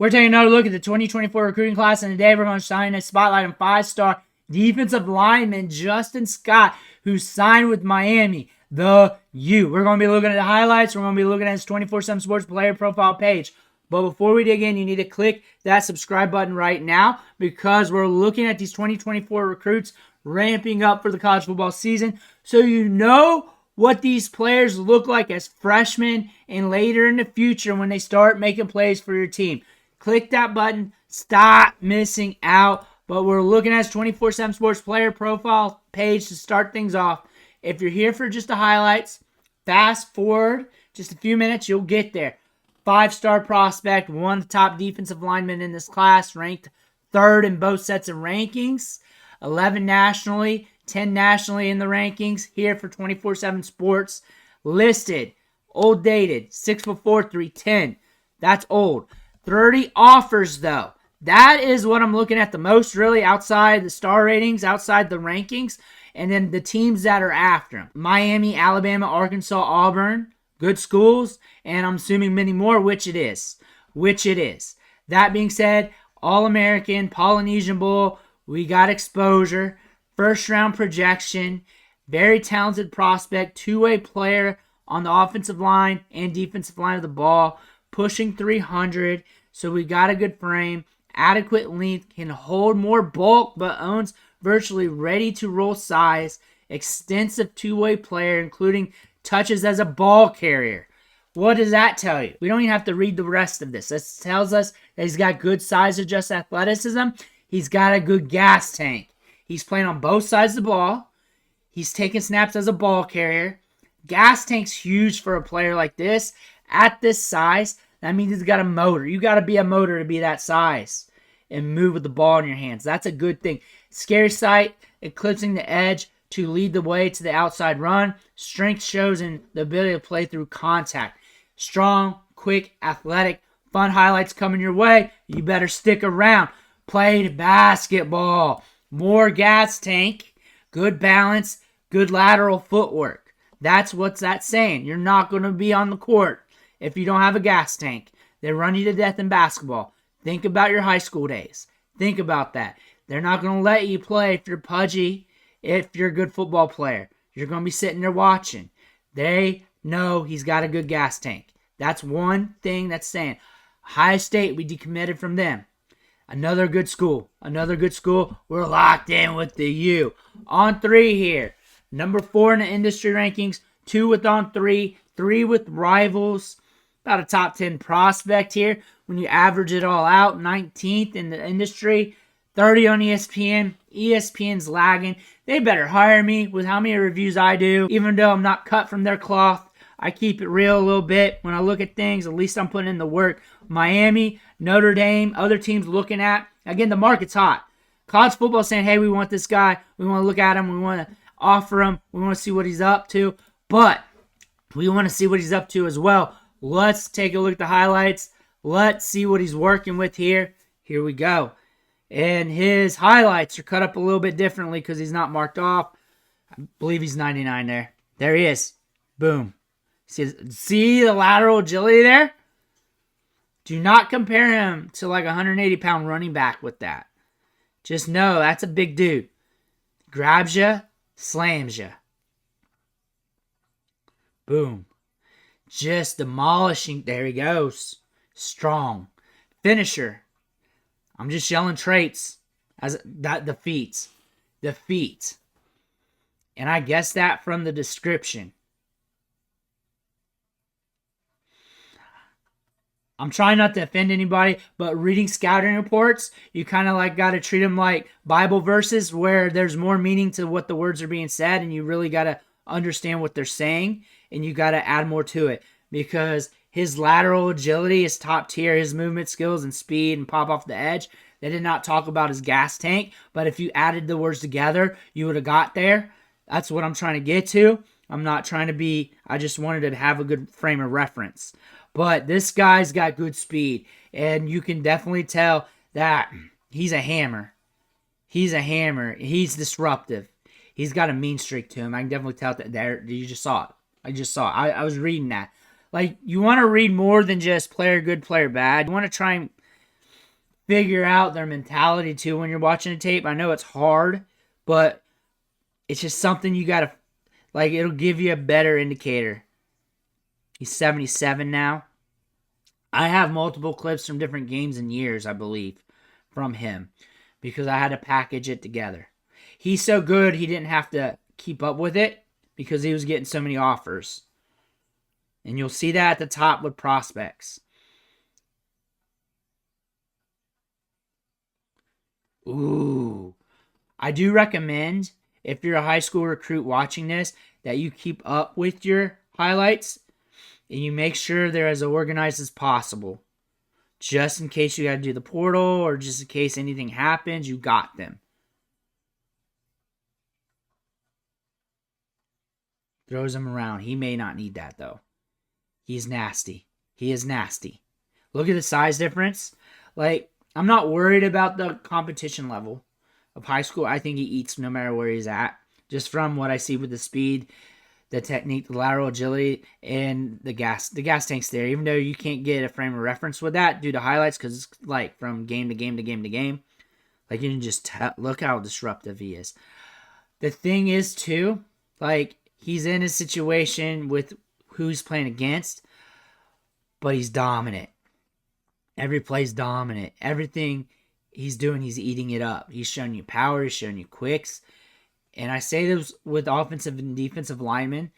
We're taking another look at the 2024 recruiting class, and today we're going to shine a spotlight on 5-star defensive lineman Justin Scott, who signed with Miami, the U. We're going to be looking at the highlights. We're going to be looking at his 24/7 Sports player profile page. But before we dig in, you need to click that subscribe button right now because we're looking at these 2024 recruits ramping up for the college football season, so you know what these players look like as freshmen and later in the future when they start making plays for your team. Click that button. Stop missing out. But we're looking at his 24/7 Sports player profile page to start things off. If you're here for just the highlights, fast forward just a few minutes, you'll get there. 5-star prospect, one of the top defensive linemen in this class, ranked 3rd in both sets of rankings. 11 nationally, 10 nationally in the rankings. Here for 24/7 Sports. Listed, old dated, 6'4", 310. That's old. 30 offers, though. That is what I'm looking at the most, really, outside the star ratings, outside the rankings, and then the teams that are after him. Miami, Alabama, Arkansas, Auburn, good schools, and I'm assuming many more, which it is. That being said, All-American, Polynesian Bowl, we got exposure, first-round projection, very talented prospect, two-way player on the offensive line and defensive line of the ball, pushing 300, so we got a good frame, adequate length, can hold more bulk, but owns virtually ready-to-roll size, extensive two-way player, including touches as a ball carrier. What does that tell you? We don't even have to read the rest of this. This tells us that he's got good size-adjusted athleticism. He's got a good gas tank. He's playing on both sides of the ball. He's taking snaps as a ball carrier. Gas tank's huge for a player like this. At this size, that means he's got a motor. You got to be a motor to be that size and move with the ball in your hands. That's a good thing. Scary sight, eclipsing the edge to lead the way to the outside run. Strength shows in the ability to play through contact. Strong, quick, athletic, fun highlights coming your way. You better stick around. Played basketball. More gas tank. Good balance. Good lateral footwork. That's what's that saying. You're not going to be on the court if you don't have a gas tank. They run you to death in basketball. Think about your high school days. Think about that. They're not going to let you play if you're pudgy, if you're a good football player. You're going to be sitting there watching. They know he's got a good gas tank. That's one thing that's saying. Ohio State, we decommitted from them. Another good school. We're locked in with the U. On3 here. Number 4 in the industry rankings. 2 with On3. 3 with Rivals. About a top 10 prospect here. When you average it all out, 19th in the industry. 30 on ESPN. ESPN's lagging. They better hire me with how many reviews I do. Even though I'm not cut from their cloth, I keep it real a little bit. When I look at things, at least I'm putting in the work. Miami, Notre Dame, other teams looking at. Again, the market's hot. College football saying, hey, we want this guy. We want to look at him. We want to offer him. We want to see what he's up to. But we want to see what he's up to as well. Let's take a look at the highlights. Let's see what he's working with here. Here we go. And his highlights are cut up a little bit differently because he's not marked off. I believe he's 99 there. There he is. Boom. See the lateral agility there? Do not compare him to like a 180-pound running back with that. Just know that's a big dude. Grabs you, slams you. Boom. Just demolishing. There he goes. Strong. Finisher. I'm just yelling traits as that defeats. Defeat. And I guess that from the description. I'm trying not to offend anybody, but reading scouting reports, you kind of like got to treat them like Bible verses where there's more meaning to what the words are being said, and you really got to understand what they're saying, and you got to add more to it because his lateral agility is top tier, his movement skills and speed and pop off the edge. They did not talk about his gas tank, but if you added the words together, you would have got there. That's what I'm trying to get to. I'm not trying to be, I just wanted to have a good frame of reference. But this guy's got good speed, and you can definitely tell that he's a hammer. He's a hammer. He's disruptive. He's got a mean streak to him. I can definitely tell that there. You just saw it. I was reading that. Like, you want to read more than just player good, player bad. You want to try and figure out their mentality too when you're watching a tape. I know it's hard, but it's just something you gotta, like, it'll give you a better indicator. He's 77 now. I have multiple clips from different games and years, I believe, from him, because I had to package it together. He's so good, he didn't have to keep up with it because he was getting so many offers. And you'll see that at the top with prospects. Ooh. I do recommend, if you're a high school recruit watching this, that you keep up with your highlights and you make sure they're as organized as possible. Just in case you got to do the portal or just in case anything happens, you got them. Throws him around. He may not need that, though. He's nasty. He is nasty. Look at the size difference. Like, I'm not worried about the competition level of high school. I think he eats no matter where he's at. Just from what I see with the speed, the technique, the lateral agility, and the gas. The gas tank's there. Even though you can't get a frame of reference with that due to highlights, because it's like from game to game to game to game. Like, you can just look how disruptive he is. The thing is, too, like, he's in a situation with who he's playing against, but he's dominant. Every play's dominant. Everything he's doing, he's eating it up. He's showing you power. He's showing you quicks. And I say this with offensive and defensive linemen,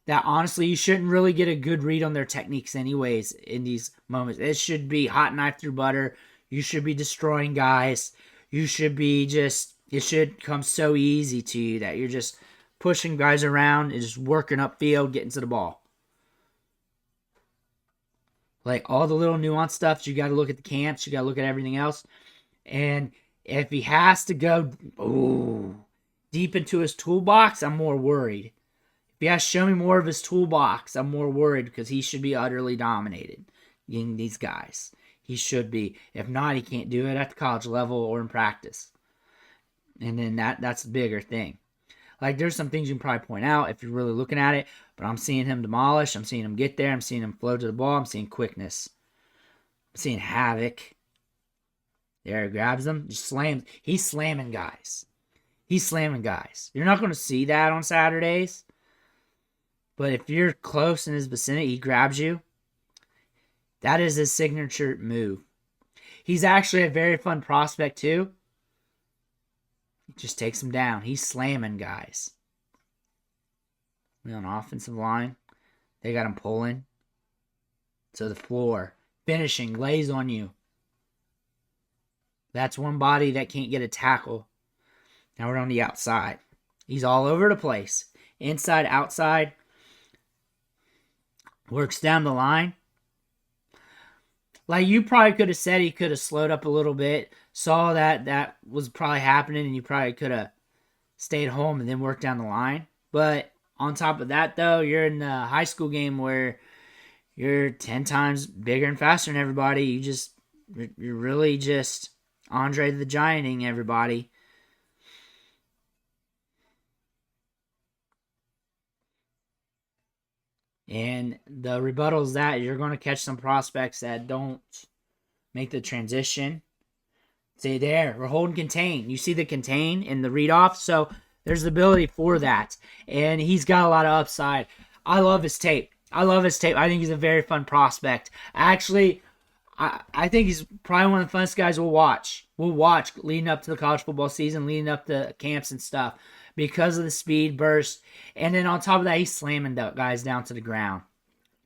that honestly, you shouldn't really get a good read on their techniques anyways in these moments. It should be hot knife through butter. You should be destroying guys. You should be just, it should come so easy to you that you're just pushing guys around and just working upfield, getting to the ball. Like, all the little nuanced stuff, you got to look at the camps. You got to look at everything else. And if he has to go deep into his toolbox, I'm more worried. If he has to show me more of his toolbox, I'm more worried because he should be utterly dominated in these guys. He should be. If not, he can't do it at the college level or in practice. And then that's the bigger thing. Like, there's some things you can probably point out if you're really looking at it, but I'm seeing him demolish. I'm seeing him get there. I'm seeing him flow to the ball. I'm seeing quickness. I'm seeing havoc. There, he grabs them, just slams. He's slamming guys. He's slamming guys. You're not going to see that on Saturdays, but if you're close in his vicinity, he grabs you. That is his signature move. He's actually a very fun prospect, too. Just takes him down. He's slamming guys. On offensive line, they got him pulling to the floor. Finishing, lays on you. That's one body that can't get a tackle. Now we're on the outside. He's all over the place. Inside, outside. Works down the line. Like, you probably could have said he could have slowed up a little bit. Saw that was probably happening, and you probably could have stayed home and then worked down the line. But on top of that, though, you're in a high school game where you're 10 times bigger and faster than everybody. You're really just Andre the Gianting everybody. And the rebuttal is that you're going to catch some prospects that don't make the transition. See there, we're holding contain. You see the contain in the read off, so there's the ability for that. And he's got a lot of upside. I love his tape. I think he's a very fun prospect. Actually, I think he's probably one of the funnest guys we'll watch. We'll watch leading up to the college football season, leading up to camps and stuff, because of the speed burst. And then on top of that, he's slamming guys down to the ground.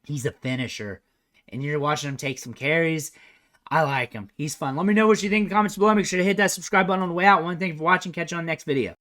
He's a finisher. And you're watching him take some carries. I like him. He's fun. Let me know what you think in the comments below. Make sure to hit that subscribe button on the way out. Thank you for watching. Catch you on the next video.